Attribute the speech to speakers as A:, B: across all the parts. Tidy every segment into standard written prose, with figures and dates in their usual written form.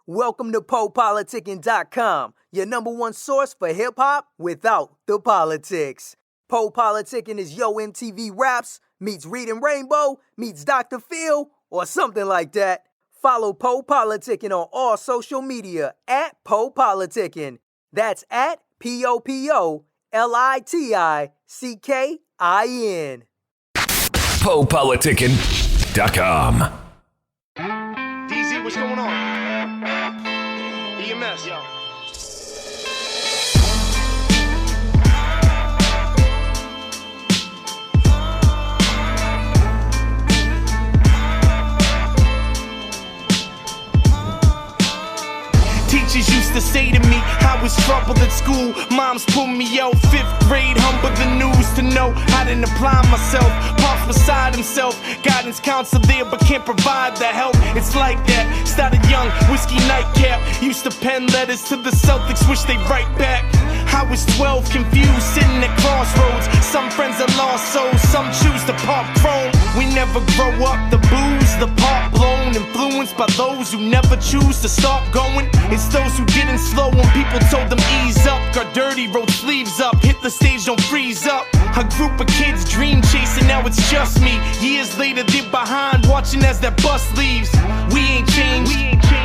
A: Welcome to PoPolitickin.com, your number one source for hip-hop without the politics. PoPolitickin is Yo MTV Raps meets Reading Rainbow meets Dr. Phil or something like that. Follow PoPolitickin on all social media at PoPolitickin. That's at PoPolitickin.
B: PoPolitickin.com.
C: DZ, what's going on? EMS, yo. Teachers used to say to me, I was trouble at school. Moms pulled me out, 5th grade, humble the news to know I didn't apply myself. Pops beside himself, guidance counselor there, but can't provide the help. It's like that. Started young, whiskey nightcap. Used to pen letters to the Celtics, wish they write back. I was 12, confused, sitting at crossroads. Some friends are lost souls, some choose to pop chrome. We never grow up, the booze, the pop blown. Influenced by those who never choose to stop going. It's those who didn't slow when people told them ease up. Got dirty, rolled sleeves up, hit the stage, don't freeze up. A group of kids dream chasing, now it's just me. Years later, they're behind, watching as that bus leaves. We ain't changed,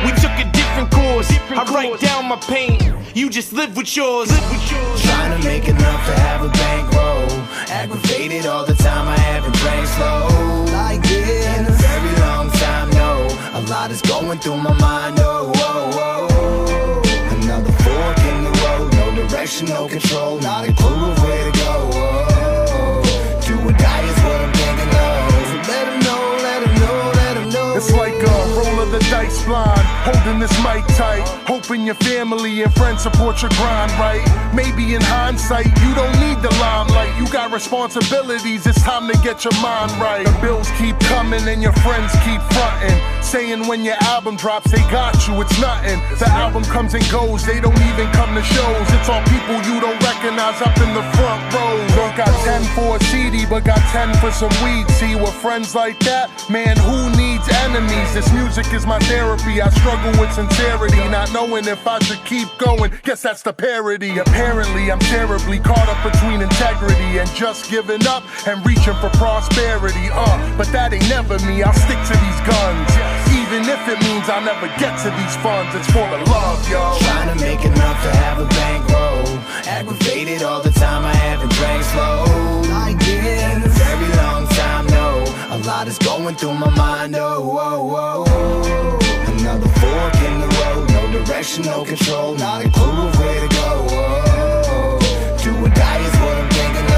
C: we took a different course. I write down my pain, you just live with yours.
D: Trying to make enough to have a bankroll. Aggravated all the time, I haven't drank slow like this in a very long time, no. A lot is going through my mind, oh, oh, oh. Another fork in the road, no direction, no control, not a clue of where to go, oh. Do or die is what I'm thinking of. So let 'em know, let 'em know, let 'em know.
E: It's like a roll of the dice blind, holding this mic tight, hoping your family and friends support your grind, right? Maybe in hindsight, you don't need the limelight. You got responsibilities, it's time to get your mind right. The bills keep coming and your friends keep fronting, saying when your album drops, they got you, it's nothing. The album comes and goes, they don't even come to shows. It's all people you don't recognize up in the front rows. Don't got 10 for a CD, but got 10 for some weed. See, with friends like that, man, who needs enemies? This music is my therapy, I struggle with sincerity, not knowing if I should keep going. Guess that's the parody. Apparently, I'm terribly caught up between integrity and just giving up and reaching for prosperity. But that ain't never me, I'll stick to these guns. Even if it means I'll never get to these funds, it's for the love, yo.
D: Trying to make enough to have a bankroll. Aggravated all the time, I haven't drank slow like this in a very long time, no. A lot is going through my mind, oh, oh, oh, oh. Another fork in the road, no direction, no control, not a clue of where to go, oh. Do or die is what I'm thinking of.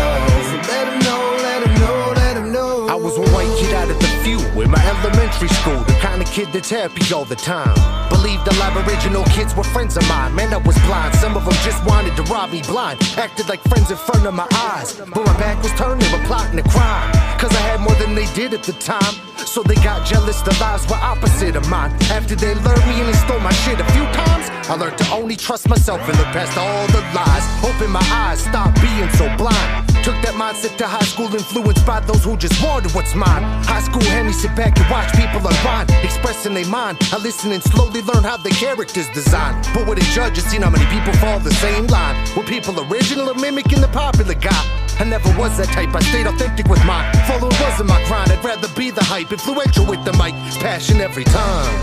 D: So let 'em know, let 'em know, let 'em know.
F: I was one white kid out of the few in my elementary school, the kind of kid that's happy all the time. Believed a lot of original kids were friends of mine. Man, I was blind, some of them just wanted to rob me blind. Acted like friends in front of my eyes, but my back was turned, they were plotting a crime. Cause I had more than they did at the time, so they got jealous, the lives were opposite of mine. After they learned me and they stole my shit a few times, I learned to only trust myself and look past all the lies. Open my eyes, stop being so blind. Took that mindset to high school, influenced by those who just wanted what's mine. High school had me sit back and watch people unwind, expressing their mind. I listen and slowly learn how the characters designed. But with a judge, and seen how many people fall the same line. Were people original or mimicking the popular guy? I never was that type, I stayed authentic with mine. Following wasn't my grind, I'd rather be the hype. Influential with the mic, passion every time.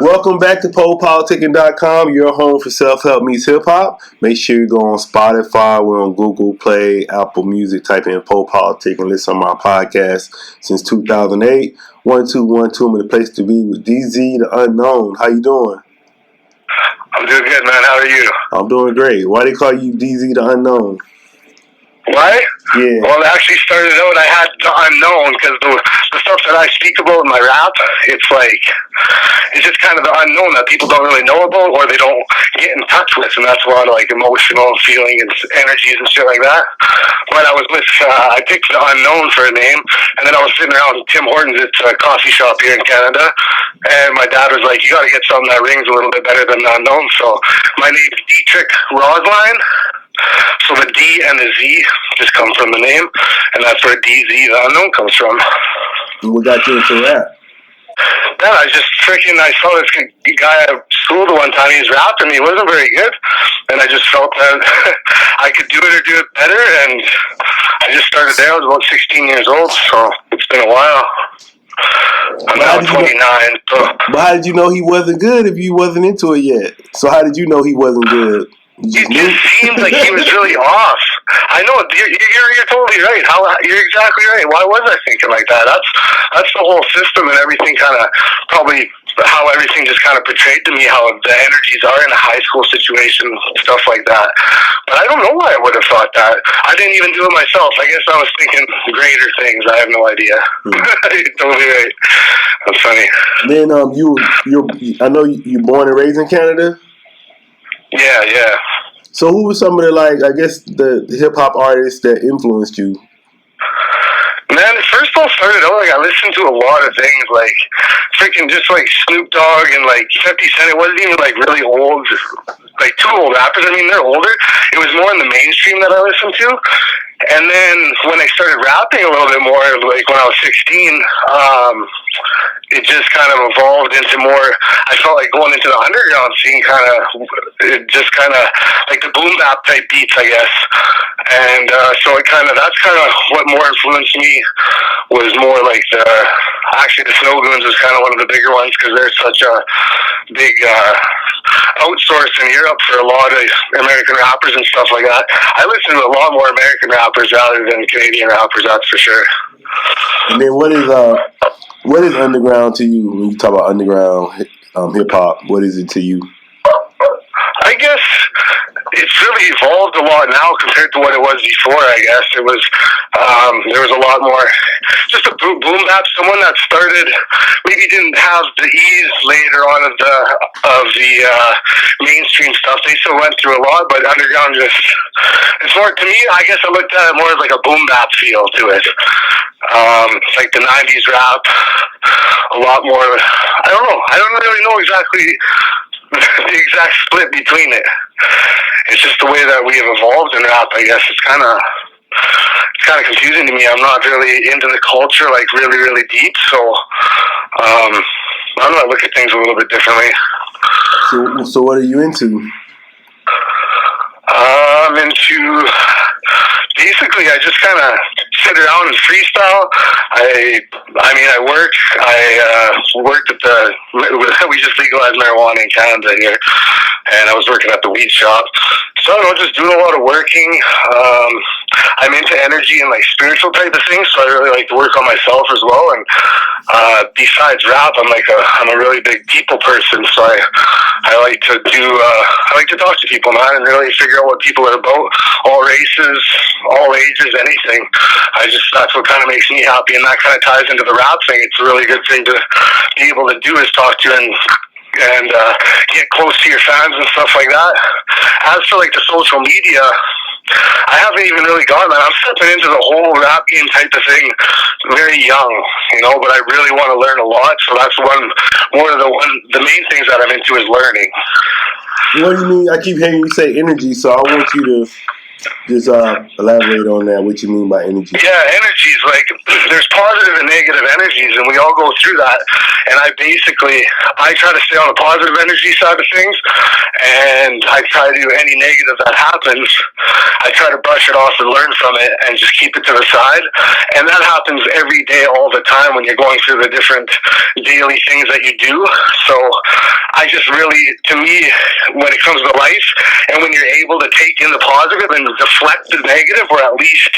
G: Welcome back to PoPolitickin.com, your home for self-help meets hip-hop. Make sure you go on Spotify, we're on Google Play, Apple Music, type in PoPolitickin, listen to my podcast since 2008. 1212, I'm in the place to be with DZ, the unknown. How you doing?
H: I'm doing good, man. How are you?
G: I'm doing great. Why they call you DZ, the unknown?
B: Why?
G: Yeah.
B: Well, it actually started out, I had the unknown, because the stuff that I speak about in my rap, it's just kind of the unknown that people don't really know about, or they don't get in touch with, and that's a lot of like emotional feeling and energies and shit like that. But I was with, I picked the unknown for a name, and then I was sitting around Tim Hortons at a coffee shop here in Canada, and my dad was like, you got to get something that rings a little bit better than the unknown. So my name's Dietrich Rosline. So the D and the Z just come from the name, and that's where DZ, the unknown, comes from.
G: What got you into rap?
B: Yeah, I saw this guy at school the one time, he was rapping, he wasn't very good, and I just felt that I could do it or do it better, and I just started there. I was about 16 years old, so it's been a while. I'm now 29.
G: But how did you know he wasn't good if you wasn't into it yet? So how did you know he wasn't good?
B: It just seemed like he was really off. I know you're totally right. You're exactly right. Why was I thinking like that? That's the whole system and everything. Kind of probably how everything just kind of portrayed to me how the energies are in a high school situation, stuff like that. But I don't know why I would have thought that. I didn't even do it myself. I guess I was thinking greater things. I have no idea. You're totally right. That's funny.
G: Then I know you're born and raised in Canada.
B: Yeah.
G: So who were some of the hip hop artists that influenced you?
B: Man, it first all started out, I listened to a lot of things, freaking just Snoop Dogg and 50 Cent. It wasn't even really old, too old rappers. I mean, they're older. It was more in the mainstream that I listened to. And then when I started rapping a little bit more, when I was 16, it just kind of evolved into more, I felt like going into the underground scene, it just like the boom bap type beats, I guess. And so that's kind of what more influenced me, was more actually the Snow Goons was kind of one of the bigger ones, because they're such a big outsource in Europe for a lot of American rappers and stuff like that. I listen to a lot more American rappers rather than Canadian rappers, that's for sure.
G: And then what is underground to you when you talk about underground hip hop? What is it to you?
B: I guess it's really evolved a lot now compared to what it was before. I guess it was there was a lot more just a boom bap. Someone that started maybe didn't have the ease later on of the mainstream stuff. They still went through a lot, but underground it's more, to me, I guess I looked at it more as like a boom bap feel to it. Like the 90s rap, a lot more. I don't know. I don't really know exactly the exact split between it. It's just the way that we have evolved in rap, I guess. It's kind of confusing to me. I'm not really into the culture really, really deep, so I don't know, I look at things a little bit differently.
G: So what are you into?
B: I'm into, basically, I just kind of sit around and freestyle. I worked at we just legalized marijuana in Canada here, and I was working at the weed shop. So I don't know, just doing a lot of working. I'm into energy and spiritual type of things, so I really like to work on myself as well. And besides rap, I'm a really big people person, so I like to talk to people, man, and really figure out what people are about. All races, all ages, anything. That's what kind of makes me happy, and that kind of ties into the rap thing. It's a really good thing to be able to do, is talk to and get close to your fans and stuff like that. As for the social media, I haven't even really gotten that. I'm stepping into the whole rap game type of thing very young, but I really want to learn a lot. So that's the main things that I'm into is learning.
G: What do you mean? I keep hearing you say energy, so I want you to just elaborate on that, what you mean by energy.
B: Yeah, energies, there's positive and negative energies, and we all go through that. And I try to stay on the positive energy side of things, and I try to do any negative that happens, I try to brush it off and learn from it and just keep it to the side. And that happens every day, all the time, when you're going through the different daily things that you do. So I just really, to me, when it comes to life, and when you're able to take in the positive and deflect the negative, or at least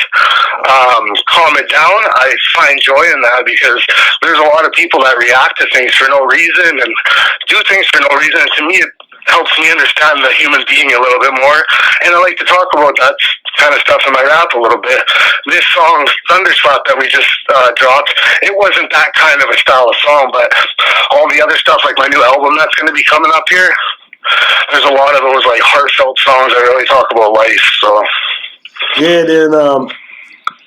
B: calm it down, I find joy in that, because there's a lot of people that react to things for no reason and do things for no reason. And to me, helps me understand the human being a little bit more, and I like to talk about that kind of stuff in my rap a little bit. This song, Thunderspot, that we just dropped, it wasn't that kind of a style of song, but all the other stuff, like my new album that's going to be coming up here, there's a lot of those like heartfelt songs that really talk about life. So
G: yeah, then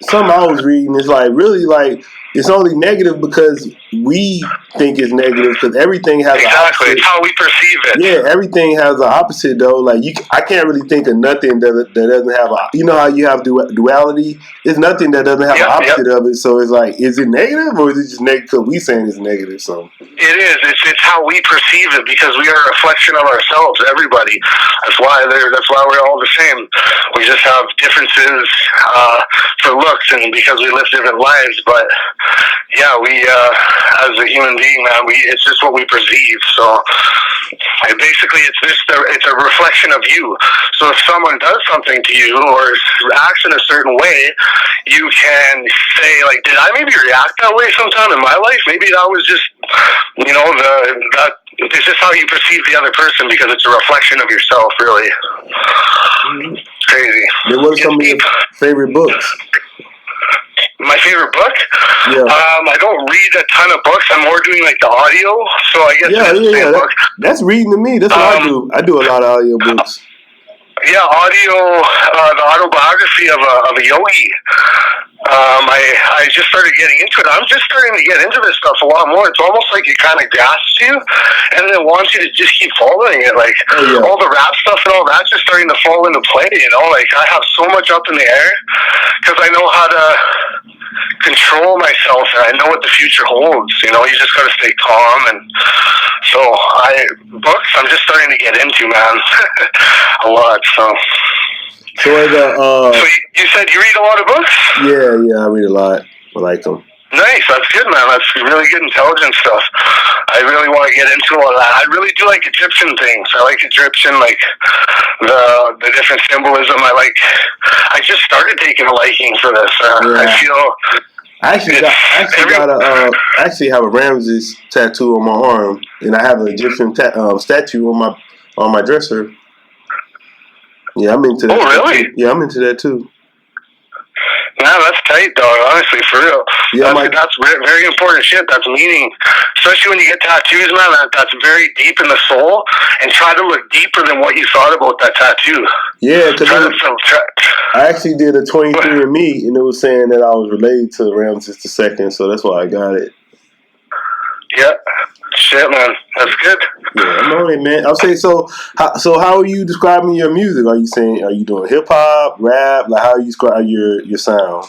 G: something I was reading is like really like it's only negative because we think it's negative because everything has
B: exactly. It's how we perceive it.
G: Yeah, everything has an opposite though. Like I can't really think of nothing that doesn't have a. You know how you have duality? There's nothing that doesn't have an opposite of it. So it's like, is it negative or is it just negative because we saying it's negative? So
B: it is. It's how we perceive it because we are a reflection of ourselves. Everybody. That's why we're all the same. We just have differences for looks and because we live different lives, but. Yeah, we as a human being, man, it's just what we perceive. So basically, it's a reflection of you. So if someone does something to you or acts in a certain way, you can say like, did I maybe react that way sometime in my life? Maybe that was just, it's just how you perceive the other person because it's a reflection of yourself, really. It's crazy.
G: Then what are some of your favorite books?
B: My favorite book?
G: Yeah.
B: I don't read a ton of books. I'm more doing like the audio. So I guess book.
G: That's reading to me. That's what I do. I do a lot of audio books.
B: Yeah, audio. The autobiography of a yogi. I just started getting into it. I'm just starting to get into this stuff a lot more. It's almost like it kind of grasps you, and then it wants you to just keep following it. Like all the rap stuff and all that's just starting to fall into play. Like I have so much up in the air because I know how to control myself and I know what the future holds. You just got to stay calm. And so books I'm just starting to get into, man, a lot. So you said you read a lot of books?
G: Yeah, I read a lot. I like them.
B: Nice, that's good, man. That's really good intelligent stuff. I really want to get into all that. I really do like Egyptian things. I like Egyptian, like the different symbolism. I just started taking a liking for this. I feel.
G: I actually have a Ramses tattoo on my arm, and I have an Egyptian statue on my dresser. Yeah, I'm into that.
B: Oh, really?
G: Yeah, I'm into that too.
B: Nah, that's tight, dog. Honestly, for real.
G: Yeah,
B: that's very important shit. That's meaning, especially when you get tattoos, man. That's very deep in the soul, and try to look deeper than what you thought about that tattoo.
G: Yeah, because I actually did a 23andMe, and it was saying that I was related to Ramses II, so that's why I got it.
B: Yeah. Shit, man. That's good.
G: Yeah, I'm on it, man. I'll say so. How are you describing your music? Are you doing hip hop, rap? Like, how are you describe your sound?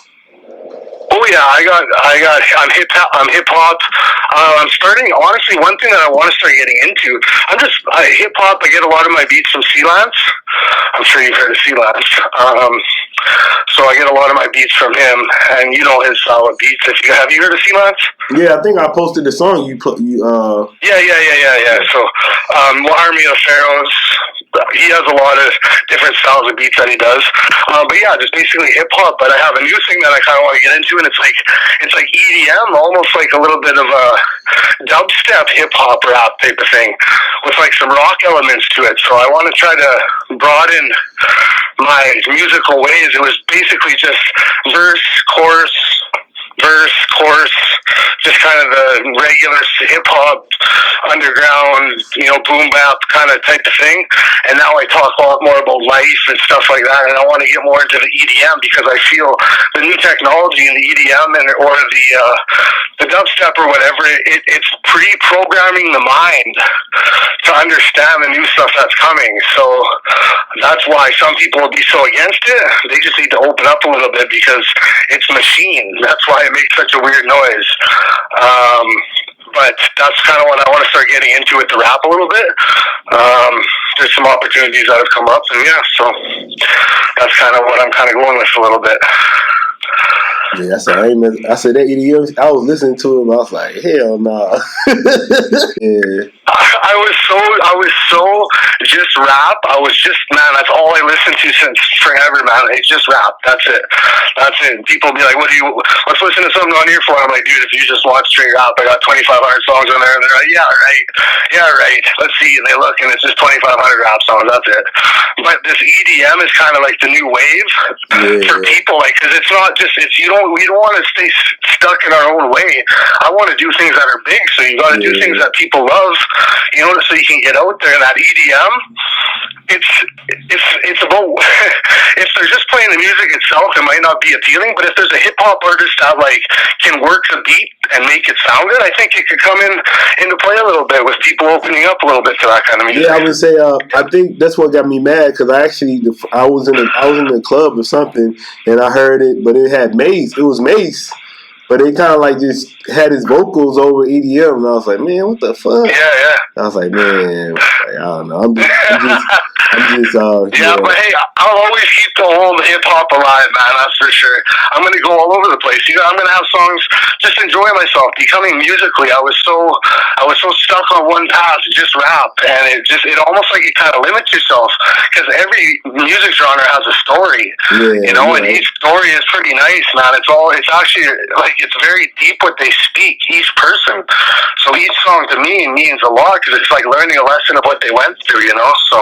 B: Oh yeah, I'm hip hop. I'm starting, honestly, one thing that I want to start getting into. Hip hop. I get a lot of my beats from Sealance. I'm sure you've heard of Sealance. So I get a lot of my beats from him, and you know his solid beats. Have you heard of Sealance?
G: Yeah, I think I posted the song you.
B: Yeah. So, Army of Pharaohs. He has a lot of different styles of beats that he does. But yeah, just basically hip hop. But I have a new thing that I kind of want to get into, and it's like EDM, almost like a little bit of a dubstep hip hop rap type of thing, with like some rock elements to it. So I want to try to broaden my musical ways. It was basically just verse, chorus, just kind of the regular hip-hop, underground, boom bap kind of type of thing. And now I talk a lot more about life and stuff like that, and I want to get more into the EDM because I feel the new technology in the EDM or the dubstep or whatever, it's pre-programming the mind to understand the new stuff that's coming. So that's why some people will be so against it. They just need to open up a little bit because it's machine. That's why it makes such a weird noise. But that's kind of what I want to start getting into with the rap a little bit. There's some opportunities that have come up, and yeah, so that's kind of what I'm kind of going with a little bit.
G: Yeah, I said that EDM. I was listening to him. I was like, hell no. Nah. Yeah.
B: I was so just rap. I was just, man, that's all I listened to since forever, man. It's just rap. That's it. People be like, let's listen to something on here for? I'm like, dude, if you just watch straight rap, I got 2,500 songs on there. And they're like, yeah, right. Let's see. And they look, and it's just 2,500 rap songs. That's it. But this EDM is kind of like the new wave for people, like, because it's not just, we don't want to stay stuck in our own way. I want to do things that are big, so you got to do things that people love, so you can get out there. And that EDM, it's about, if they're just playing the music itself, it might not be appealing, but if there's a hip hop artist that like can work the beat and make it sound good, I think it could come into play a little bit with people opening up a little bit to that kind of music.
G: Yeah, I would say I think that's what got me mad, because I was in the club or something and I heard it, but it had Mace. It was Mace. But they kind of like just had his vocals over EDM, and I was like, man, what the fuck?
B: Yeah.
G: I was like, man, I don't know. I'm just
B: yeah, but hey, I'll always keep the whole hip hop alive, man. That's for sure. I'm gonna go all over the place. I'm gonna have songs, just enjoy myself. Becoming musically, I was so stuck on one path, just rap, and it almost like you kind of limit yourself, because every music genre has a story, and each story is pretty nice, man. It's actually like, it's very deep what they speak, each person. So each song to me means a lot, because it's like learning a lesson of what they went through, So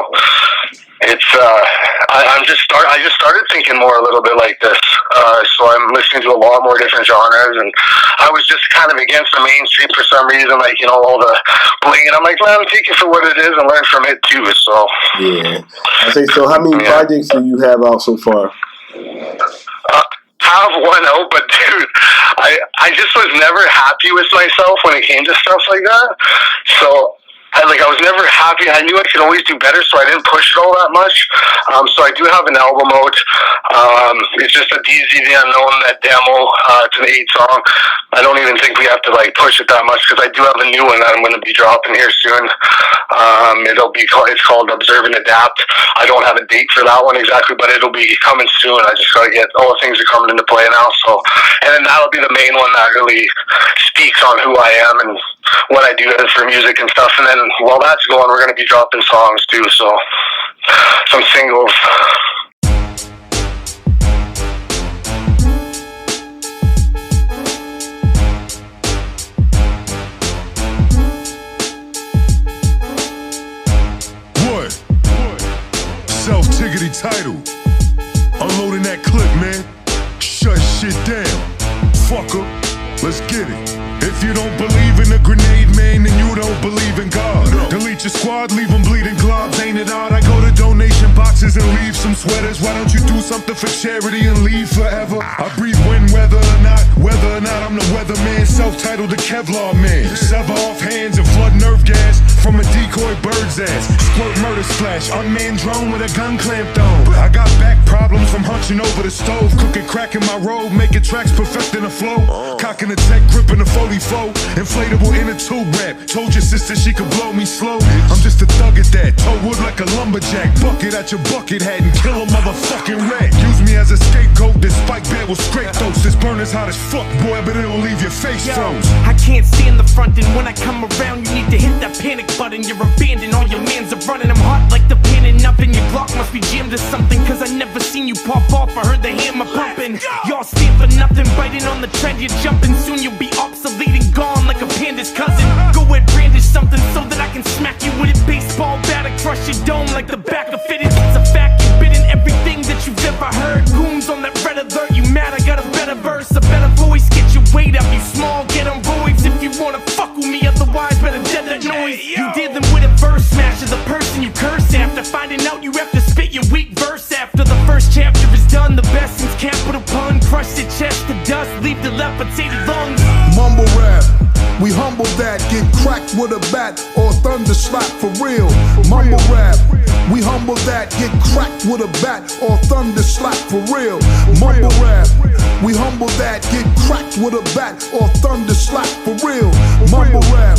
B: it's I just started thinking more a little bit like this. So I'm listening to a lot more different genres, and I was just kind of against the mainstream for some reason, like all the bling, and I'm like, man, take it for what it is and learn from it too. So
G: I say, so how many projects do you have out so far?
B: Have one out, but dude, I just was never happy with myself when it came to stuff like that. So I was never happy. I knew I could always do better, so I didn't push it all that much. So I do have an album out. It's just a DZ the Unknown, that demo. It's an 8-song. I don't even think we have to push it that much, because I do have a new one that I'm going to be dropping here soon. It's called Observe and Adapt. I don't have a date for that one exactly, but it'll be coming soon. I just got to get all the things are coming into play now. So, and then that'll be the main one that really speaks on who I am and what I do for music and stuff. And then while that's going, we're going to be dropping songs too. So some singles.
E: Self-tickety title. Unloading that clip, man. Shut shit down. Fucker. Let's get it. If you don't believe in a grenade, man, then you don't believe in God. Delete your squad, leave them bleeding globs. Ain't it odd? I go to donation boxes and leave some sweaters. Why don't you do something for charity and leave forever? I breathe wind, whether or not I'm the weatherman. Self-titled the Kevlar man. Sever off hands and flood nerve gas from a decoy bird's ass. Squirt murder splash, unmanned drone with a gun clamped on. I got back problems from hunching over the stove. Cooking crack in my robe, making tracks perfecting the flow. Cocking the tech, gripping the 44. Inflatable inner tube wrap. Told your sister she could blow me slow. I'm just a thug at that. Toe wood like a lumberjack. Bucket at your bucket hat and kill a motherfucking rat. Use me as a scapegoat. This spike bed will scrape those. This burner's hot as fuck, boy, but it'll leave your face froze.
C: I can't stand the front, and when I come around, you need to hit that panic button. You're abandoned, all your mans are running. I'm hot like the pan and up, and your Glock must be jammed to something, cause I never seen you pop off. I heard the hammer pumping. Y'all stand for nothing, biting on the trend, you're jumping. Soon you'll be obsolete and gone like a panda's cousin. Go ahead, brandish something so that I can smack you with it. Baseball bat, crush your dome like the back of it. It's a fact, you've been in everything that you've ever heard. Goons on that red alert, you mad? I got a better verse, a better voice. Get your weight up, you small, get on roids if you wanna fuck with me. Otherwise, better dead that noise. You dealing with a verse smasher, the person you curse after. Finding out you have to spit your weak verse after the first chapter is done. The best since capital pun, crush the chest to dust, leave the levitated lungs.
H: Mumble rap, we humble that, get cracked with a bat or thunder slap for real. Mumble rap, we humble that, get cracked with a bat or thunder slap for real. Mumble rap, we humble that, get cracked with a bat or thunder slap for real. Mumble rap,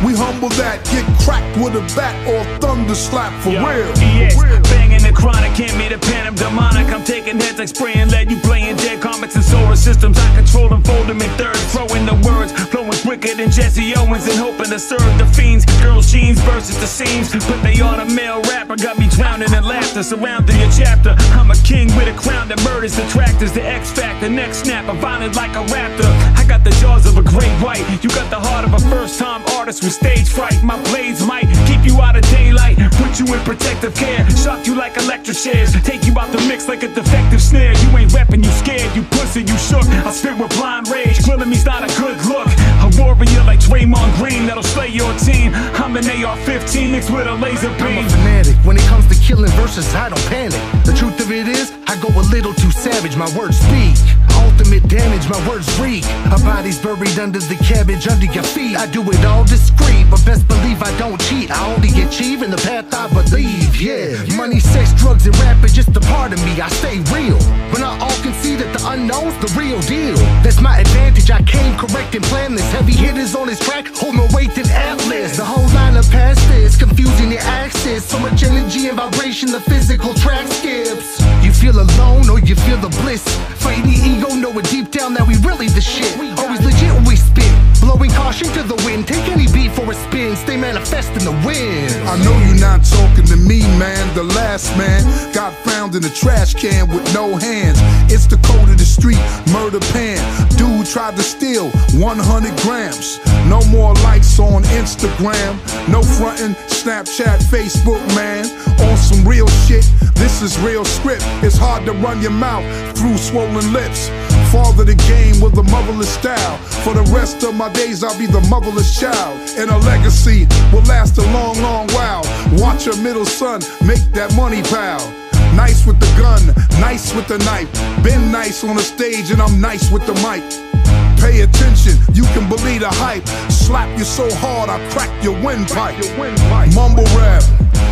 H: we humble that, get cracked with a bat or thunder slap for real.
C: Yes, banging the chronic, hand me the pen, I'm demonic. I'm taking heads like spraying lead, you playing dead comets and solar systems. I control them, fold them in thirds, throwing the words, flowing quicker than Jesse Owens and hoping to serve the fiends. Girls' jeans versus the seams, but they on a male rapper, got me drowning in laughter, surrounding your chapter. I'm a king with a crown that murders detractors, the X Factor, next snap, I'm violent like a raptor. I got the jaws of a great white, you got the heart of a first-time artist with stage fright. My blades might keep you out of daylight, put you in protective care, shock you like electric chairs, take you out the mix like a defective snare. You ain't reppin', you scared, you pussy, you shook. I spit with blind rage, grilling me's not a good look. A warrior like Draymond Green that'll slay your team. I'm an AR-15 mixed with a laser beam.
F: I'm a fanatic when it comes to killing verses, I don't panic. The truth of it is, I go a little too savage, my words speak. Ultimate damage, my words reek. A body's buried under the cabbage under your feet. I do it all discreet, but best believe I don't cheat. I only achieve in the path I believe, yeah. Money, sex, drugs, and rap is just a part of me, I stay real. When I all can see that the unknown's the real deal. That's my advantage, I came correct and planned this. Heavy hitters on this track, hold my weight in Atlas. The whole line of past this, confusing your axis. So much energy and vibration, the physical track skips. You feel alone or you feel the bliss. Fighting the ego, know it deep down that we really the shit. Always legit when we spit, blowing caution to the wind. Take any beat for a spin, stay manifest in the wind.
H: I know you're not talking to me, man. The last man got found in a trash can with no hands. It's the code of the street, murder pan. Dude tried to steal 100 grams. No more likes on Instagram. No frontin', Snapchat, Facebook, man. On some real shit, this is real script. It's hard to run your mouth through swollen lips. Father the game with a motherless style. For the rest of my days I'll be the motherless child. And a legacy will last a long, long while. Watch your middle son make that money pile. Nice with the gun, nice with the knife. Been nice on the stage and I'm nice with the mic. Pay attention, you can believe the hype. Slap you so hard I crack your windpipe. Mumble rap,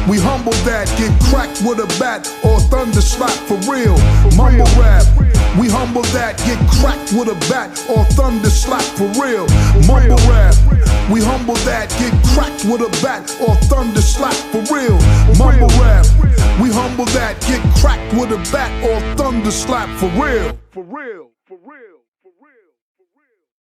H: we humble that. Get cracked with a bat or thunder slap for real. Mumble rap, we humble that. Get cracked with a bat or thunder slap for real. Mumble rap, we humble that. Get cracked with a bat or thunder slap for real. Mumble rap, we humble that. Get cracked with a bat or thunder slap for real. For real.